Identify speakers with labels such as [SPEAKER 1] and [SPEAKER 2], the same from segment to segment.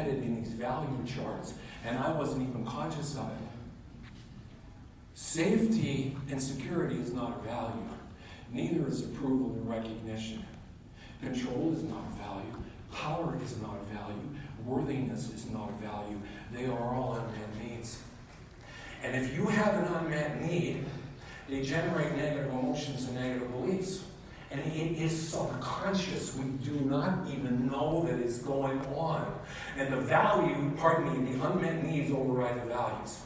[SPEAKER 1] embedded in these value charts, and I wasn't even conscious of it. Safety and security is not a value. Neither is approval and recognition. Control is not a value. Power is not a value. Worthiness is not a value. They are all unmet needs. And if you have an unmet need, they generate negative emotions and negative beliefs. And it is subconscious. We do not even know that it's going on. And the unmet needs override the values.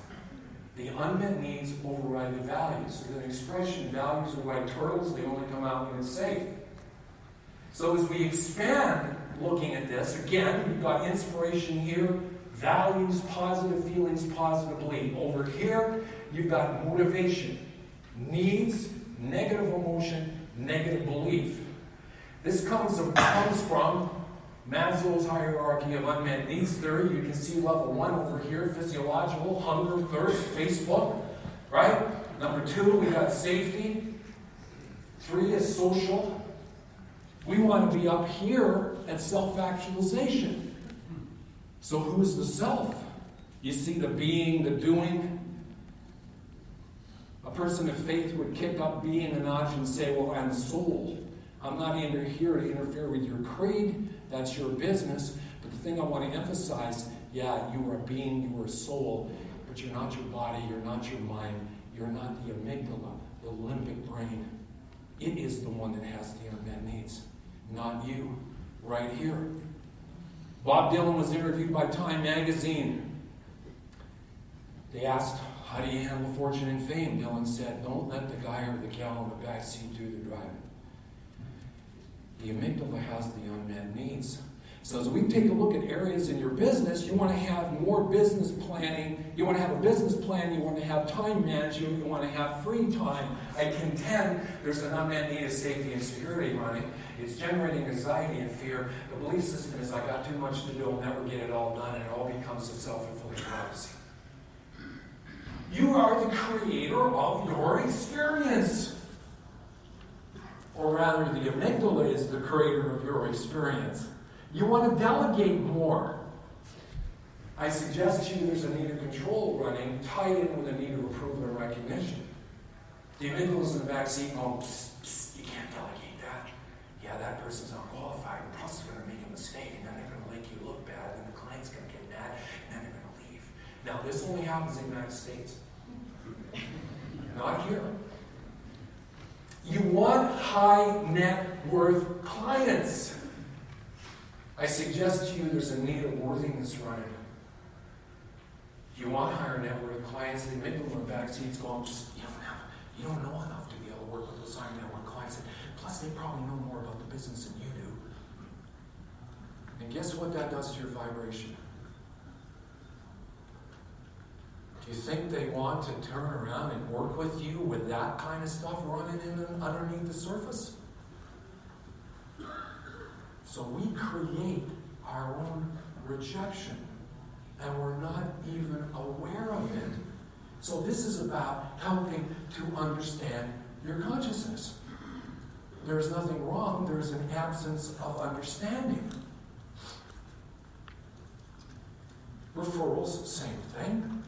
[SPEAKER 1] The unmet needs override the values. There's an expression, values are like turtles, they only come out when it's safe. So as we expand looking at this, again, we've got inspiration here, values, positive feelings, positive belief. Over here, you've got motivation, needs, negative emotion, negative belief. This comes from Maslow's hierarchy of unmet needs theory. You can see level 1 over here, physiological, hunger, thirst, Facebook, right? Number 2, we got safety. 3 is social. We want to be up here at self-actualization. So who's the self? You see the being, the doing. A person of faith would kick up being a notch and say, well, I'm soul. I'm not here to interfere with your creed. That's your business. But the thing I want to emphasize, yeah, you are a being, you are a soul, but you're not your body, you're not your mind, you're not the amygdala, the limbic brain. It is the one that has the unmet needs, not you, right here. Bob Dylan was interviewed by Time magazine. They asked, how do you handle fortune and fame? Dylan said, don't let the guy or the gal in the back seat do the driving. The amygdala has the unmet needs. So as we take a look at areas in your business, you want to have more business planning. You want to have a business plan. You want to have time management. You want to have free time. I contend there's an unmet need of safety and security running. It's generating anxiety and fear. The belief system is, I got too much to do. I'll never get it all done. And it all becomes a self-fulfilling prophecy. You are the creator of your experience. Or rather, the amygdala is the creator of your experience. You want to delegate more. I suggest to you there's a need of control running, tied in with a need of approval and recognition. The amygdala's in the back seat going, psst, psst, you can't delegate that. Yeah, that person's not qualified, and plus they're going to make a mistake, and then they're going to make you look bad, and the client's going to get mad, and then they're going to leave. Now, this only happens in the United States. Not here. You want high net worth clients. I suggest to you there's a need of worthiness running. You want higher net worth clients. The amygdala in the back seat's going, you don't know enough to be able to work with those high net worth clients. Plus, they probably know more about the business than you do. And guess what that does to your vibration? Do you think they want to turn around and work with you with that kind of stuff running in underneath the surface? So we create our own rejection, and we're not even aware of it. So this is about helping to understand your consciousness. There's nothing wrong. There's an absence of understanding. Referrals, same thing.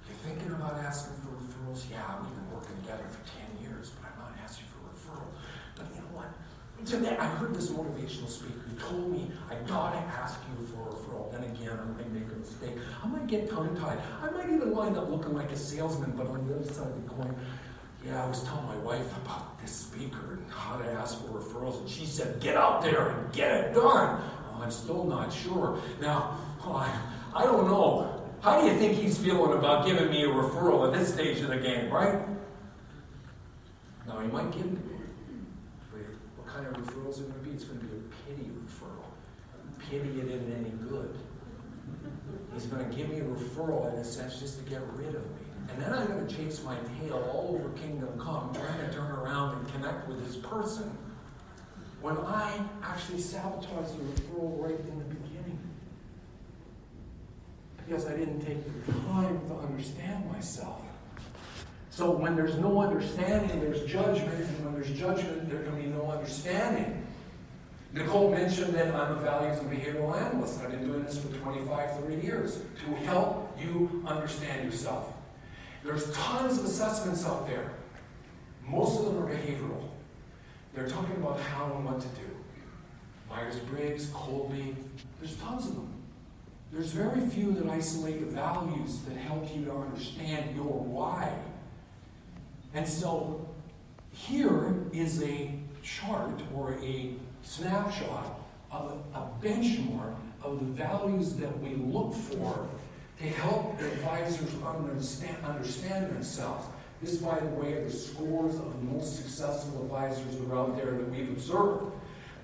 [SPEAKER 1] You're thinking about asking for referrals? Yeah, we've been working together for 10 years, but I'm not asking for a referral. But you know what? Today, I heard this motivational speaker who told me, I gotta ask you for a referral. Then again, I might make a mistake. I might get tongue-tied. I might even wind up looking like a salesman, but on the other side of the coin, yeah, I was telling my wife about this speaker and how to ask for referrals, and she said, get out there and get it done. Oh, I'm still not sure. Now, I don't know. How do you think he's feeling about giving me a referral at this stage of the game, right? Now, he might give it to me. But what kind of referral is it going to be? It's going to be a pity referral. Pity it isn't any good. He's going to give me a referral, in a sense, just to get rid of me. And then I'm going to chase my tail all over Kingdom Come, trying to turn around and connect with this person, when I actually sabotaged the referral right in the beginning. Because I didn't take the time to understand myself. So when there's no understanding, there's judgment, and when there's judgment, there can be no understanding. Nicole mentioned that I'm a values and behavioral analyst. I've been doing this for 25, 30 years to help you understand yourself. There's tons of assessments out there. Most of them are behavioral. They're talking about how and what to do. Myers-Briggs, Colby, there's tons of them. There's very few that isolate the values that help you to understand your why. And so here is a chart or a snapshot of a benchmark of the values that we look for to help advisors understand themselves. This, by the way, are the scores of the most successful advisors that are out there that we've observed.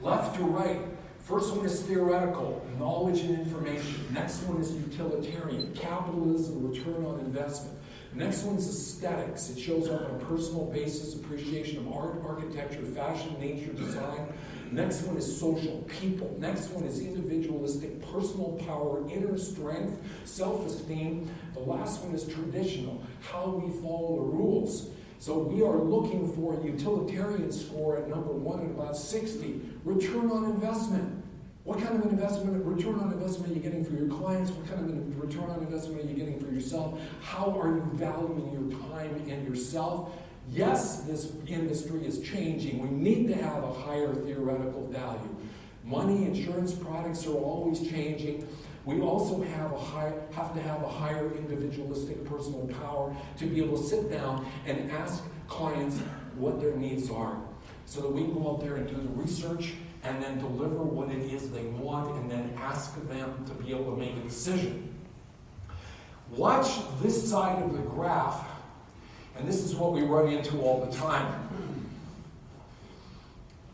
[SPEAKER 1] Left to right. First one is theoretical, knowledge and information. Next one is utilitarian, capitalism, return on investment. Next one's aesthetics. It shows up on a personal basis, appreciation of art, architecture, fashion, nature, design. Next one is social, people. Next one is individualistic, personal power, inner strength, self-esteem. The last one is traditional, how we follow the rules. So we are looking for a utilitarian score at number 1 at about 60. Return on investment. What kind of an investment, return on investment are you getting for your clients? What kind of a return on investment are you getting for yourself? How are you valuing your time and yourself? Yes, this industry is changing. We need to have a higher theoretical value. Money, insurance products are always changing. We also have to have a higher individualistic personal power to be able to sit down and ask clients what their needs are so that we can go out there and do the research and then deliver what it is they want and then ask them to be able to make a decision. Watch this side of the graph, and this is what we run into all the time.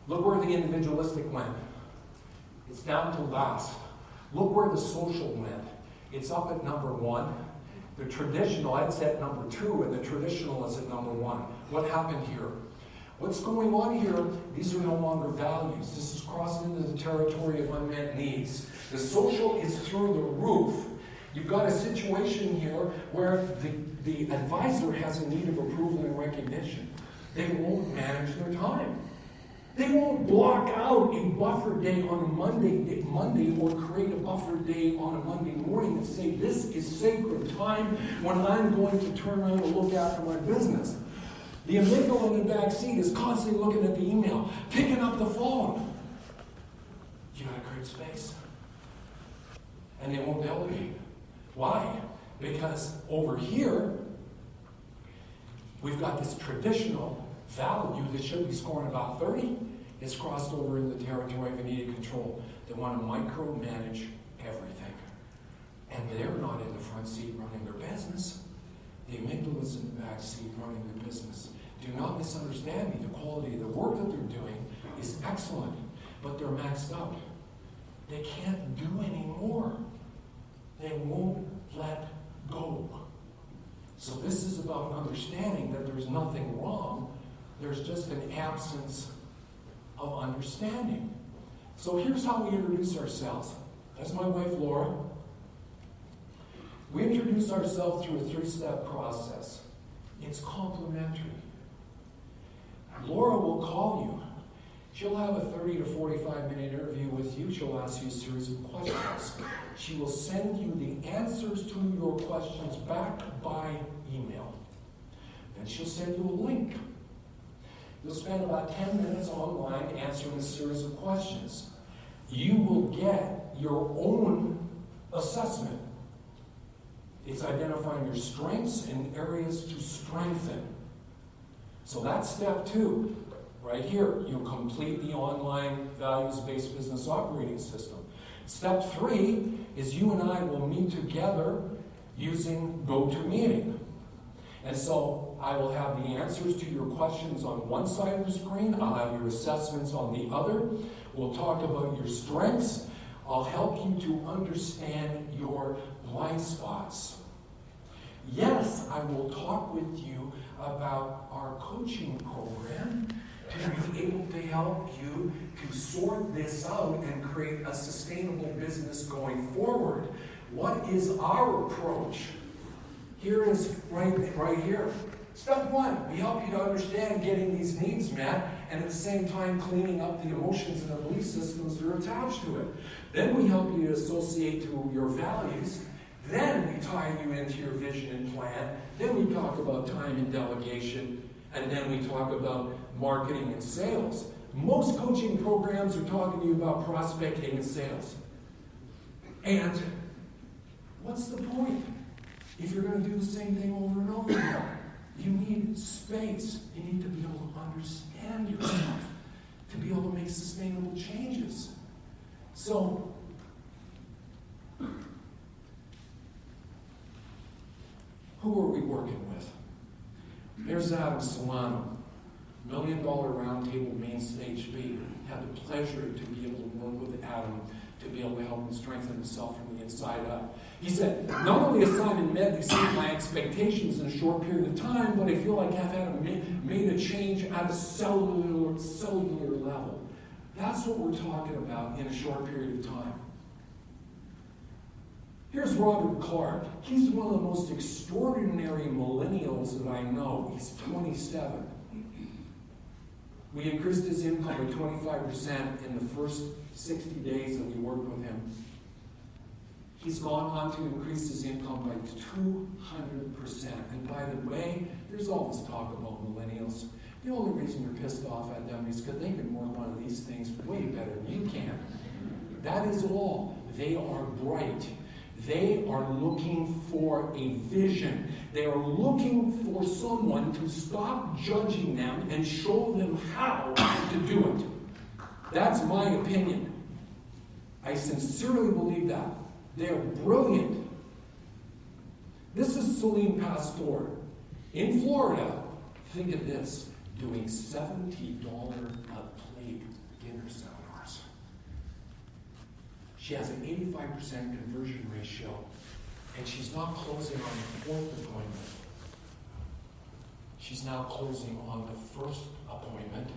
[SPEAKER 1] Look where the individualistic went. It's down to last. Look where the social went. It's up at number 1. The traditional, I'd say at number 2, and the traditional is at number 1. What happened here? What's going on here? These are no longer values. This is crossing into the territory of unmet needs. The social is through the roof. You've got a situation here where the advisor has a need of approval and recognition. They won't manage their time. They won't block out a buffer day on a Monday or create a buffer day on a Monday morning and say, this is sacred time when I'm going to turn around and look after my business. The amygdala in the back seat is constantly looking at the email, picking up the phone. You gotta create space. And they won't delegate. Why? Because over here, we've got this traditional value that should be scoring about 30. It's crossed over in the territory of immediate control. They want to micromanage everything. And they're not in the front seat running their business. The amygdala's in the back seat running their business. Do not misunderstand me. The quality of the work that they're doing is excellent, but they're maxed out. They can't do any more. They won't let go. So this is about understanding that there's nothing wrong. There's just an absence of understanding. So here's how we introduce ourselves. That's my wife, Laura. We introduce ourselves through a 3-step process. It's complementary. Laura will call you. She'll have a 30 to 45-minute interview with you. She'll ask you a series of questions. She will send you the answers to your questions back by email. Then she'll send you a link. You'll spend about 10 minutes online answering a series of questions. You will get your own assessment. It's identifying your strengths and areas to strengthen. So that's step 2. Right here, you'll complete the online values-based business operating system. Step 3 is you and I will meet together using GoToMeeting. And so I will have the answers to your questions on one side of the screen. I'll have your assessments on the other. We'll talk about your strengths. I'll help you to understand your blind spots. Yes, I will talk with you about our coaching program to be able to help you to sort this out and create a sustainable business going forward. What is our approach? Here is right here. Step 1, we help you to understand getting these needs met and at the same time cleaning up the emotions and the belief systems that are attached to it. Then we help you associate to your values. Then we tie you into your vision and plan. Then we talk about time and delegation. And then we talk about marketing and sales. Most coaching programs are talking to you about prospecting and sales. And what's the point if you're going to do the same thing over and over again? You need space. You need to be able to understand yourself, to be able to make sustainable changes. So, who are we working with? There's Adam Solano, $1 Million Roundtable Main Stage B. Had the pleasure to be able to work with Adam to be able to help him strengthen himself from the inside up. He said, not only has Simon Med exceeded my expectations in a short period of time, but I feel like I've had made a change at a cellular level. That's what we're talking about in a short period of time. Here's Robert Clark. He's one of the most extraordinary millennials that I know. He's 27. We increased his income by 25% in the first 60 days that we worked with him. He's gone on to increase his income by 200%. And by the way, there's all this talk about millennials. The only reason you're pissed off at them is because they can work one of these things way better than you can. That is all. They are bright. They are looking for a vision. They are looking for someone to stop judging them and show them how to do it. That's my opinion. I sincerely believe that. They're brilliant. This is Celine Pastor. In Florida, think of this, doing $70 a plate dinner seminars. She has an 85% conversion ratio, and she's not closing on the fourth appointment. She's now closing on the first appointment,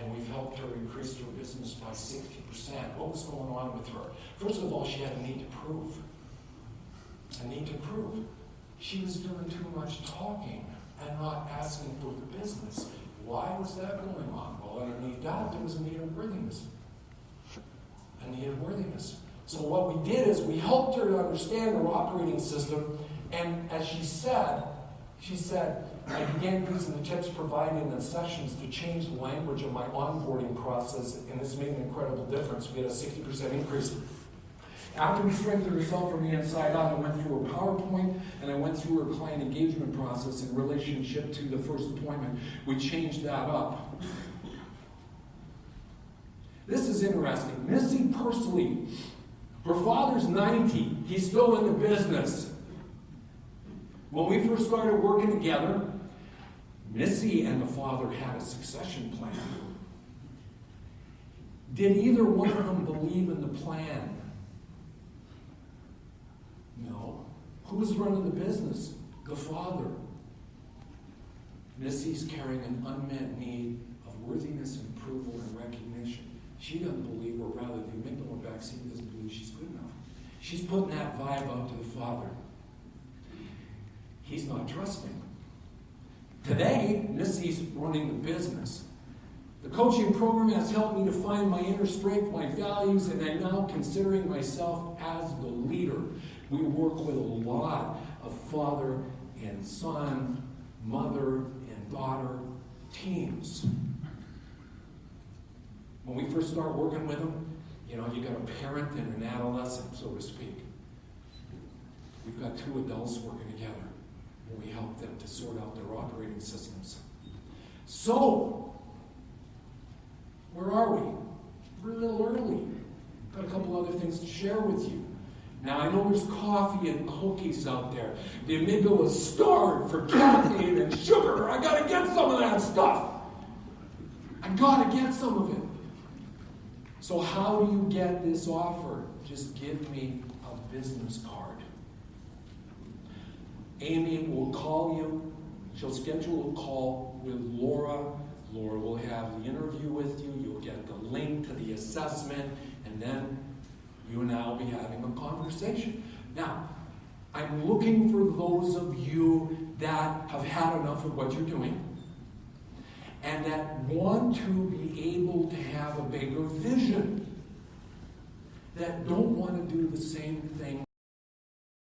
[SPEAKER 1] and we've helped her increase her business by 60%. What was going on with her? First of all, she had a need to prove. A need to prove. She was doing too much talking and not asking for the business. Why was that going on? Well, underneath that, there was a need of worthiness. A need of worthiness. So what we did is we helped her to understand her operating system, and as she said, I began using the tips provided in the sessions to change the language of my onboarding process, and this made an incredible difference. We had a 60% increase. After we strengthened herself from the inside out, I went through her PowerPoint, and I went through her client engagement process in relationship to the first appointment. We changed that up. This is interesting. Missy Pursley, her father's 90. He's still in the business. When we first started working together, Missy and the father had a succession plan. Did either one of them believe in the plan? No. Who was running the business? The father. Missy's carrying an unmet need of worthiness and approval and recognition. She doesn't believe, or rather the amygdala vaccine doesn't believe she's good enough. She's putting that vibe out to the father. He's not trusting. Today, Missy's running the business. The coaching program has helped me to find my inner strength, my values, and I'm now considering myself as the leader. We work with a lot of father and son, mother and daughter teams. When we first start working with them, you got a parent and an adolescent, so to speak. We've got two adults working together. And we help them to sort out their operating systems. So, where are we? We're a little early. Got a couple other things to share with you. Now, I know there's coffee and cookies out there. The amygdala is starved for caffeine and sugar. I got to get some of that stuff. I got to get some of it. So how do you get this offer? Just give me a business card. Amy will call you. She'll schedule a call with Laura. Laura will have the interview with you. You'll get the link to the assessment, and then you and I will be having a conversation. Now, I'm looking for those of you that have had enough of what you're doing, and that want to be able to have a bigger vision, that don't want to do the same thing